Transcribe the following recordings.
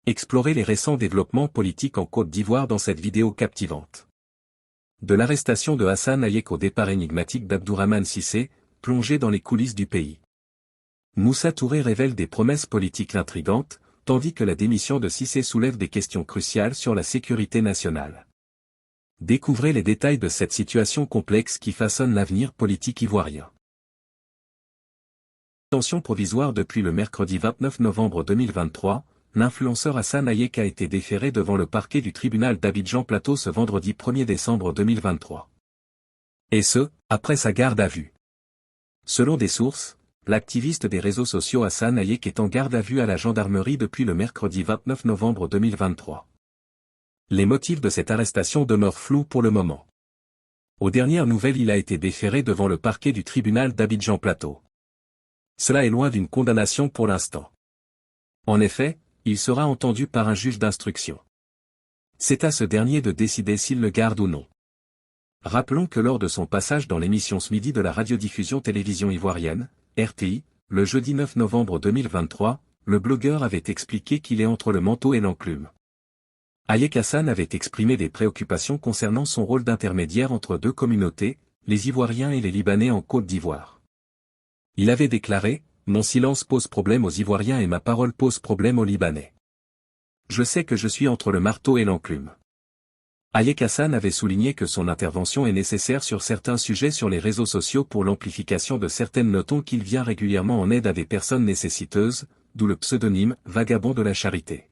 Explorez les récents développements politiques en Côte d'Ivoire dans cette vidéo captivante. De l'arrestation de Hassan Hayek au départ énigmatique d'Abdourahmane Cissé, plongé dans les coulisses du pays. Moussa Touré révèle des promesses politiques intrigantes, tandis que la démission de Cissé soulève des questions cruciales sur la sécurité nationale. Découvrez les détails de cette situation complexe qui façonne l'avenir politique ivoirien. Détention provisoire depuis le mercredi 29 novembre 2023, l'influenceur Hassan Hayek a été déféré devant le parquet du tribunal d'Abidjan-Plateau ce vendredi 1er décembre 2023. Et ce, après sa garde à vue. Selon des sources, l'activiste des réseaux sociaux Hassan Hayek est en garde à vue à la gendarmerie depuis le mercredi 29 novembre 2023. Les motifs de cette arrestation demeurent flous pour le moment. Aux dernières nouvelles, il a été déféré devant le parquet du tribunal d'Abidjan-Plateau. Cela est loin d'une condamnation pour l'instant. En effet, il sera entendu par un juge d'instruction. C'est à ce dernier de décider s'il le garde ou non. Rappelons que lors de son passage dans l'émission Ce Midi de la radiodiffusion télévision ivoirienne, RTI, le jeudi 9 novembre 2023, le blogueur avait expliqué qu'il est entre le manteau et l'enclume. Hayek Hassan avait exprimé des préoccupations concernant son rôle d'intermédiaire entre deux communautés, les Ivoiriens et les Libanais en Côte d'Ivoire. Il avait déclaré « Mon silence pose problème aux Ivoiriens et ma parole pose problème aux Libanais. Je sais que je suis entre le marteau et l'enclume. » Hayek Hassan avait souligné que son intervention est nécessaire sur certains sujets sur les réseaux sociaux pour l'amplification de certaines. Notons qu'il vient régulièrement en aide à des personnes nécessiteuses, d'où le pseudonyme « Vagabond de la charité ».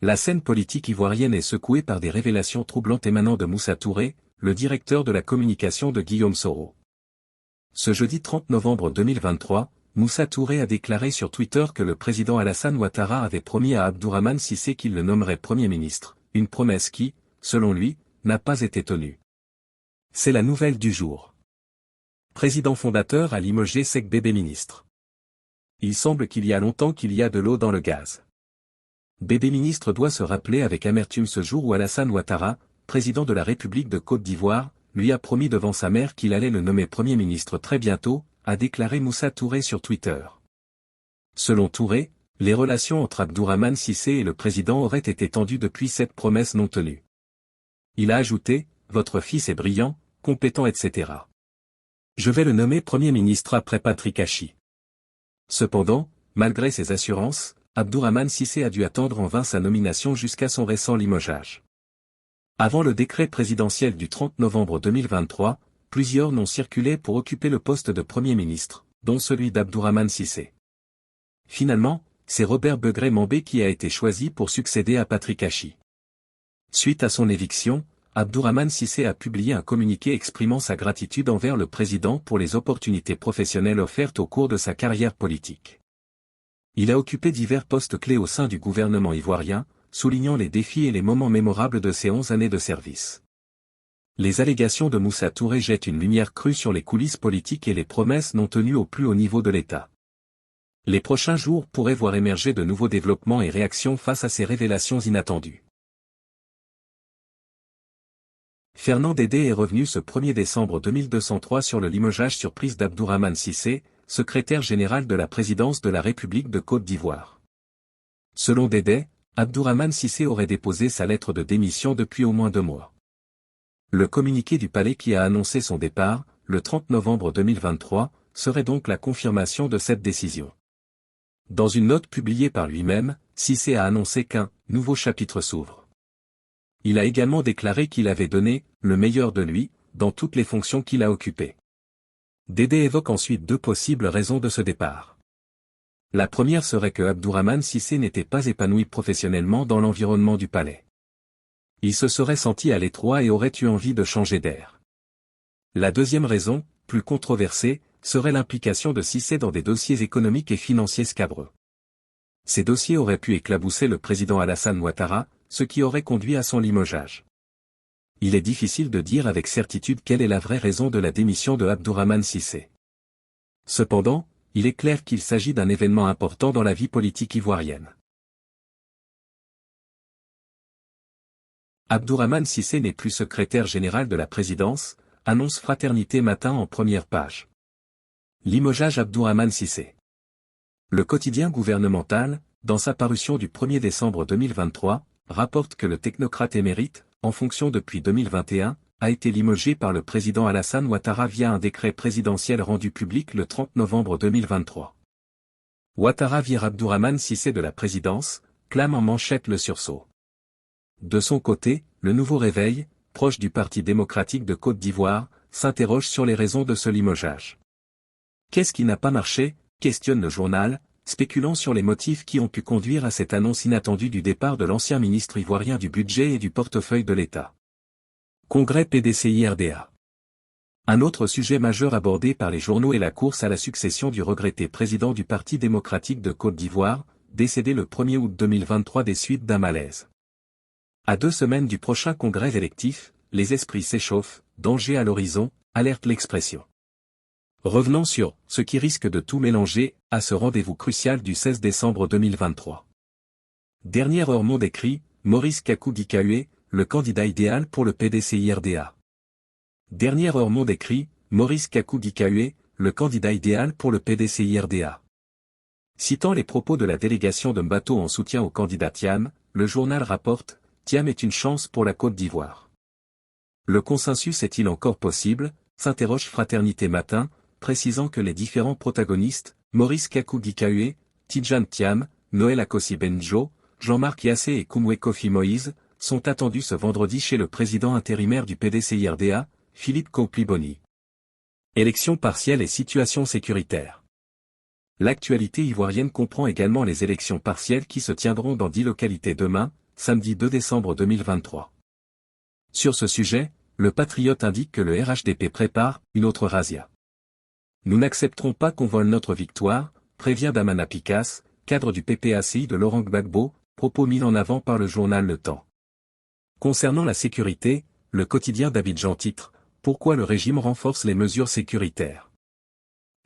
La scène politique ivoirienne est secouée par des révélations troublantes émanant de Moussa Touré, le directeur de la communication de Guillaume Soro. Ce jeudi 30 novembre 2023, Moussa Touré a déclaré sur Twitter que le président Alassane Ouattara avait promis à Abdourahmane Cissé qu'il le nommerait Premier ministre, une promesse qui, selon lui, n'a pas été tenue. C'est la nouvelle du jour. Président fondateur a limogé Sek Bébé ministre. Il semble qu'il y a longtemps qu'il y a de l'eau dans le gaz. Bébé ministre doit se rappeler avec amertume ce jour où Alassane Ouattara, président de la République de Côte d'Ivoire, lui a promis devant sa mère qu'il allait le nommer Premier ministre très bientôt, a déclaré Moussa Touré sur Twitter. Selon Touré, les relations entre Abdourahmane Cissé et le président auraient été tendues depuis cette promesse non tenue. Il a ajouté « Votre fils est brillant, compétent etc. Je vais le nommer Premier ministre après Patrick Hachi. » Cependant, malgré ses assurances, Abdourahmane Cissé a dû attendre en vain sa nomination jusqu'à son récent limogeage. Avant le décret présidentiel du 30 novembre 2023, plusieurs noms circulaient pour occuper le poste de Premier ministre, dont celui d'Abdourahmane Cissé. Finalement, c'est Robert Begré-Mambé qui a été choisi pour succéder à Patrick Hachi. Suite à son éviction, Abdourahmane Cissé a publié un communiqué exprimant sa gratitude envers le président pour les opportunités professionnelles offertes au cours de sa carrière politique. Il a occupé divers postes clés au sein du gouvernement ivoirien, soulignant les défis et les moments mémorables de ses 11 années de service. Les allégations de Moussa Touré jettent une lumière crue sur les coulisses politiques et les promesses non tenues au plus haut niveau de l'État. Les prochains jours pourraient voir émerger de nouveaux développements et réactions face à ces révélations inattendues. Fernand Dédé est revenu ce 1er décembre 2203 sur le limogeage surprise d'Abdourahmane Cissé, secrétaire général de la présidence de la République de Côte d'Ivoire. Selon Dédé, Abdourahmane Cissé aurait déposé sa lettre de démission depuis au moins 2 mois. Le communiqué du palais qui a annoncé son départ, le 30 novembre 2023, serait donc la confirmation de cette décision. Dans une note publiée par lui-même, Cissé a annoncé qu'un « nouveau chapitre s'ouvre ». Il a également déclaré qu'il avait donné « le meilleur de lui » dans toutes les fonctions qu'il a occupées. Dédé évoque ensuite 2 possibles raisons de ce départ. La première serait que Abdourahmane Cissé n'était pas épanoui professionnellement dans l'environnement du palais. Il se serait senti à l'étroit et aurait eu envie de changer d'air. La deuxième raison, plus controversée, serait l'implication de Cissé dans des dossiers économiques et financiers scabreux. Ces dossiers auraient pu éclabousser le président Alassane Ouattara, ce qui aurait conduit à son limogeage. Il est difficile de dire avec certitude quelle est la vraie raison de la démission de Abdourahmane Cissé. Cependant, il est clair qu'il s'agit d'un événement important dans la vie politique ivoirienne. Abdourahmane Cissé n'est plus secrétaire général de la présidence, annonce Fraternité Matin en première page. Limogeage Abdourahmane Cissé. Le quotidien gouvernemental, dans sa parution du 1er décembre 2023, rapporte que le technocrate émérite, en fonction depuis 2021, a été limogé par le président Alassane Ouattara via un décret présidentiel rendu public le 30 novembre 2023. Ouattara vire Abdourahmane Cissé de la présidence, clame en manchette le sursaut. De son côté, le Nouveau Réveil, proche du Parti démocratique de Côte d'Ivoire, s'interroge sur les raisons de ce limogeage. Qu'est-ce qui n'a pas marché, questionne le journal, spéculant sur les motifs qui ont pu conduire à cette annonce inattendue du départ de l'ancien ministre ivoirien du budget et du portefeuille de l'État. Congrès PDCI-RDA. Un autre sujet majeur abordé par les journaux est la course à la succession du regretté président du Parti démocratique de Côte d'Ivoire, décédé le 1er août 2023 des suites d'un malaise. À 2 semaines du prochain congrès électif, les esprits s'échauffent, danger à l'horizon, alerte l'Expression. Revenons sur « ce qui risque de tout mélanger » à ce rendez-vous crucial du 16 décembre 2023. Dernière heure mot écrit, Maurice Kakou-Guikahué, le candidat idéal pour le PDCI-RDA. Dernière heure mot écrit, Maurice Kakou-Guikahué, le candidat idéal pour le PDCI-RDA. Citant les propos de la délégation de Mbato en soutien au candidat Thiam, le journal rapporte « Thiam est une chance pour la Côte d'Ivoire ». Le consensus est-il encore possible, s'interroge Fraternité Matin, précisant que les différents protagonistes, Maurice Kakou-Guikahué, Tidjane Thiam, Noël Akossi Benjo, Jean-Marc Yassé et Koumoué Kofi Moïse, sont attendus ce vendredi chez le président intérimaire du PDCI-RDA, Philippe Koupli-Boni. Élections partielles et situation sécuritaire. L'actualité ivoirienne comprend également les élections partielles qui se tiendront dans 10 localités demain, samedi 2 décembre 2023. Sur ce sujet, le Patriote indique que le RHDP prépare une autre razzia. Nous n'accepterons pas qu'on vole notre victoire, prévient Damana Picasse, cadre du PPACI de Laurent Gbagbo, propos mis en avant par le journal Le Temps. Concernant la sécurité, le quotidien d'Abidjan titre « Pourquoi le régime renforce les mesures sécuritaires ?»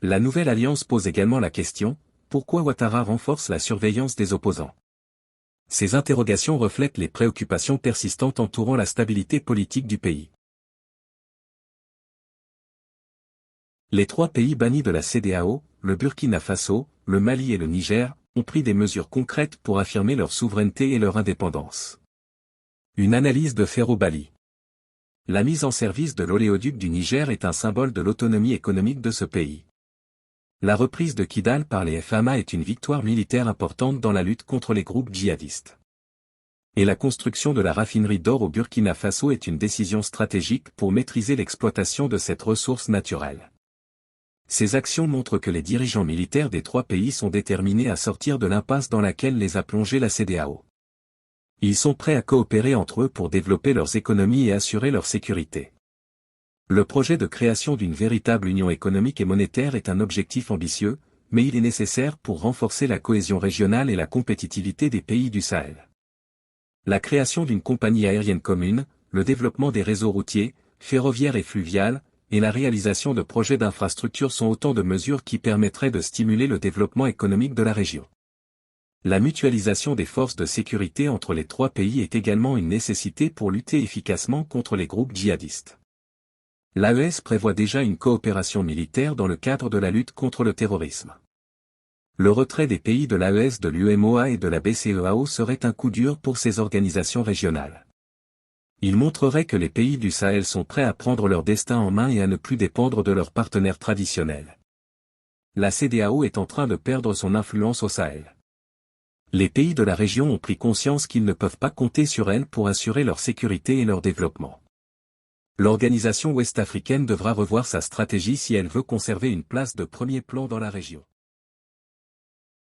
La nouvelle alliance pose également la question « Pourquoi Ouattara renforce la surveillance des opposants ?» Ces interrogations reflètent les préoccupations persistantes entourant la stabilité politique du pays. Les 3 pays bannis de la CEDEAO, le Burkina Faso, le Mali et le Niger, ont pris des mesures concrètes pour affirmer leur souveraineté et leur indépendance. Une analyse de Ferro Bali. La mise en service de l'oléoduc du Niger est un symbole de l'autonomie économique de ce pays. La reprise de Kidal par les FAMA est une victoire militaire importante dans la lutte contre les groupes djihadistes. Et la construction de la raffinerie d'or au Burkina Faso est une décision stratégique pour maîtriser l'exploitation de cette ressource naturelle. Ces actions montrent que les dirigeants militaires des 3 pays sont déterminés à sortir de l'impasse dans laquelle les a plongés la CEDEAO. Ils sont prêts à coopérer entre eux pour développer leurs économies et assurer leur sécurité. Le projet de création d'une véritable union économique et monétaire est un objectif ambitieux, mais il est nécessaire pour renforcer la cohésion régionale et la compétitivité des pays du Sahel. La création d'une compagnie aérienne commune, le développement des réseaux routiers, ferroviaires et fluviales, et la réalisation de projets d'infrastructures sont autant de mesures qui permettraient de stimuler le développement économique de la région. La mutualisation des forces de sécurité entre les 3 pays est également une nécessité pour lutter efficacement contre les groupes djihadistes. L'AES prévoit déjà une coopération militaire dans le cadre de la lutte contre le terrorisme. Le retrait des pays de l'AES de l'UMOA et de la BCEAO serait un coup dur pour ces organisations régionales. Il montrerait que les pays du Sahel sont prêts à prendre leur destin en main et à ne plus dépendre de leurs partenaires traditionnels. La CEDEAO est en train de perdre son influence au Sahel. Les pays de la région ont pris conscience qu'ils ne peuvent pas compter sur elle pour assurer leur sécurité et leur développement. L'organisation ouest-africaine devra revoir sa stratégie si elle veut conserver une place de premier plan dans la région.